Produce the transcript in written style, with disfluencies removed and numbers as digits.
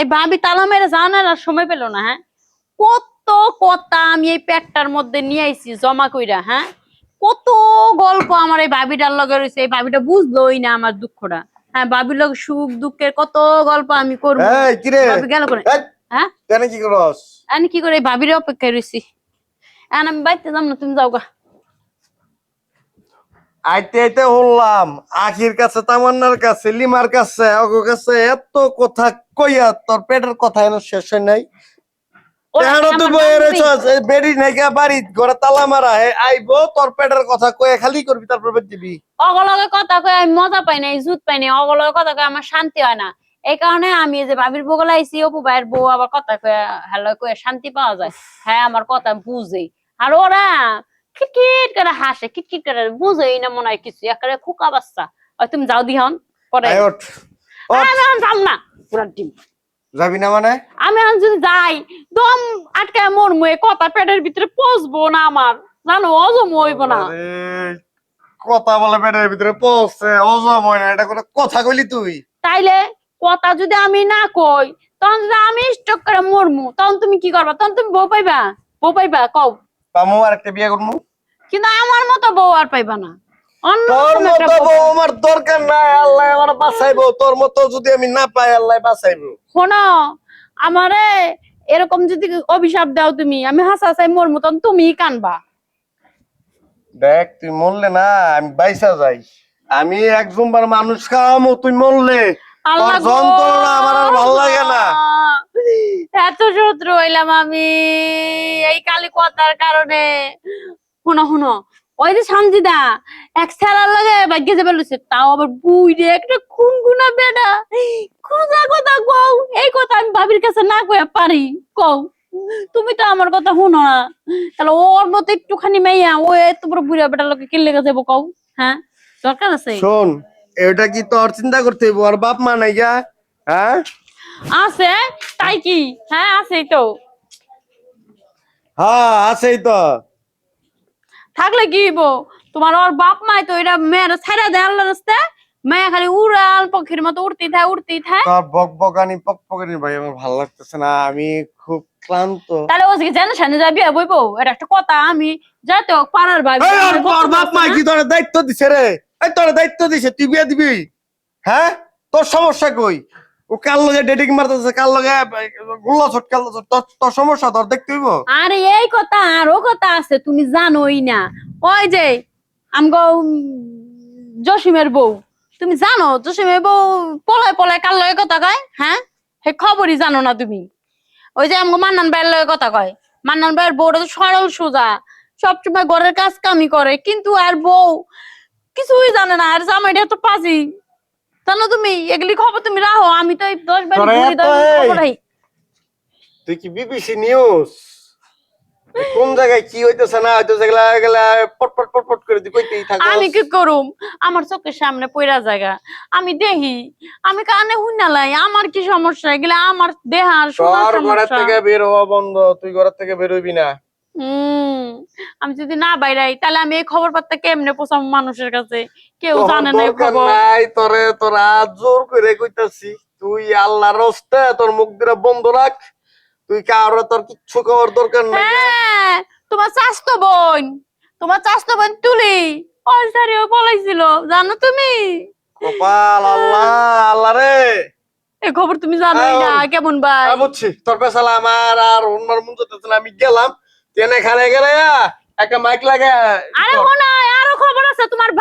এই ভাবি তালা মেরে জানার আর সময় পেল না। হ্যাঁ, কত কথা আমি এই পেটটার মধ্যে নিয়ে আইছি জমা কইরা। হ্যাঁ, কত গল্প আমার এই ভাবিটার লগে রয়েছে, এই ভাবিটা বুঝলোই না আমার দুঃখটা। হ্যাঁ, ভাবির লগে সুখ দুঃখের কত গল্প আমি করবো। এই কি রে? ভাবি গেল করে। এই হ্যাঁ, কেন কি করস? আমি কি করে এই ভাবির অপেক্ষায় রয়েছি। এখন আমি বাইতে যাম না, তুমি যাও গা। আইতে আইতে হলাম আখির কাছে, তামান্নার কাছে, লিমার কাছে, অগো কাছে এত কথা কইয়া তোর পেটের কথা এনে শেষ হয় নাই। ওরা এখনো আমার তুই নাম বইয়ে দিবি। রয়েছস, এই বেড়ি নাইকা বাড়ি ঘরে তালা মারা আইবো, তোর পেটের কথা কয়ে খালি করবি, তারপর বের দিবি। অগলগে কথা কয়ে আমি মজা পাই না, জুত পাই না। অগলগে কথা কয়ে আমার শান্তি হয় না। এই কারণে আমি এই যে ভাবির বগলে আইছি, অপু ভাইয়ের বউ আবার কথা কয়ে হ্যালো কয়ে শান্তি পাওয়া যায়। হ্যাঁ, আমার কথা বুঝে। আর ওরা খিটখিট করে হাসে, খিটখিট করে বুঝেই না মনে হয় কিছু, একেবারে খোকা বাচ্চা। ওই তুমি যাও দিহন পরে। আয় ওঠ ওঠ। আমি এখন যাম না, পুরা ডিম। যাবি না মানে? আমি এখন যদি যাই দম আটকায় মরমু, এই কথা পেটের ভিতরে পচবো না আমার, জানো, অজম হইব না। আরে, কথা বলে পেটের ভিতরে পৌঁছে অজম হয় না, এটা কোনো কথা কইলি তুই? তাইলে কথা যদি আমি না কই, তখন যদি আমি স্টক করে মরমু, তখন তুমি কি করবা? তখন তুমি বউ পাইবা? বউ পাইবা কও? পামু আর একটা বিয়ে করবো। কিন্তু আমার মতো বউ আর পাইবা না। অন্য তোর কোনো একটা মতো বউ বউ পাইবা। আমার দরকার নাই, আল্লাহ আমার বাঁচাইবো। তোর মতো যদি আমি না পাই, আল্লাহ বাঁচাইবো। শোনো, আমারে এরকম যদি অভিশাপ দাও তুমি, আমি হাসাই মরমু, তখন তুমিই কানবা। দেখ, তুই মরলে না আমি বাইসা যাই। আমি একজনবার মানুষ খাওয়ামো, তুই মরলে তোর আল্লাহ গো, যন্ত্রণা আমার আর ভাল লাগে না। এত শত্রু হইলাম আমি এই কালি কথার কারণে। শুনো শুনো, ওই যে সঞ্জিদা এক ছেলের লাগে ভাগ্যে যাবে লুছে, তাও আবার বুইরে একটা খুনখুনা বেটা। খুঁজা কথা কও, এই কথা আমি ভাবির কাছে না কইয়া পারি? কও, তুমি তো আমার কথা শুনো না। তাহলে ওর মতো একটুখানি মাইয়া ও এত বড় বুড়া বেটার লোকে কিনলে যাবো? কও, হ্যাঁ, দরকার আছে? শোন, এটা কি তোর চিন্তা করতে হইব? আর বাপ মা নাই গা? হ্যাঁ আছে, তাই কি? হ্যাঁ, আছে তো। হ্যাঁ, আছেই তো। থাকলে কি হইব? তোমার ওর বাপ মাই তো এটা মেয়ের ছাইড়া দেয় আল্লাহ রাস্তে। মেয়ে খালি উড়াল পক্ষীর মতো উড়তেই থাকে। তোর বকবকানি পকপকানি ভাই আমার ভালো লাগতেছে না, আমি খুব ক্লান্ত। তাহলে ও যে জানে সামনে যাবি বইবো, এটা একটা কথা। আমি যাতে হোক পাড়ার ভাবি এই আর তোর বাপ মা কি তোর দায়িত্ব দিছে রে? এই তোর দায়িত্ব দিছে, তুই বিয়ে দিবি? হ্যাঁ, তোর সমস্যা কই? ও কাল লগে ডেটিং মারতেছে, কাল লগে গুল্লা ছট, কাল তোর তোর সমস্যা তোর দেখতে হইব। আরে এই কথা আরো কথা আছে, তুমি জানোই না। ওই যে আমগো জসিমের বউ, তুমি জানো জসিমের বউ পলায় পলায় কার লগে কথা কয়? হ্যাঁ, হে খবরই জানো না তুমি? ওই যে আমগো মান্নান ভাইয়ের লগে কথা কয়। মান্নান ভাইয়ের বউটা তো সরল সোজা, সবসময় ঘরের কাজ কামি করে, কিন্তু আর বউ কিছুই জানে না। আর জামাইটা তো পাজি, জানো তুমি? এগুলি খবর তুমি রাখো, আমি তো এই 10 বাড়ি তোরা ঘুরি, এত 10 এই, খবর রাখি। তুই কি বিবিসি নিউজ? কোন জায়গায় কি হইতেছে না হইতেছে গেলা গেলা পটপট পটপট করে তুই কইতেই থাকস। আমি কি করুম? আমার চোখের সামনে পইরা জায়গা আমি দেখি, আমি কানে হুইনালাই। আমার কি সমস্যা? এগুলা আমার দেহার শোনার তোর ঘরের সমস্যা। থেকে বের হওয়া বন্ধ, তুই ঘরের থেকে বের হইবি না। হম, আমি যদি না বাইরাই তাহলে আমি এই খবর পাত্তা কেমনে পৌঁছাবো মানুষের কাছে? কেউ তোর জানে না এই দরকার খবর। নাই, তোরে তোরা জোর করে কইতাছি, তুই আল্লাহর রাস্তে তোর মুখ দিয়ে বন্ধ রাখ। তুই কারো তোর কিচ্ছু করার দরকার নাই। হ্যাঁ, তোমার চাচতো বোন, তোমার চাচতো বোন তুলি অলসারিও পলাইছিল, জানো তুমি? কপাল, আল্লাহ আল্লাহ রে। এই খবর তুমি জানোই না কেমন ভাই? আমি বুঝছি তোর পেছালা আমার আর অন্যর মন যেতেছে না, আমি গেলাম। ট্রেনে খানে গেলে একটা মাইক লাগে। আরে মনে হয় আরো খবর আছে তোমার।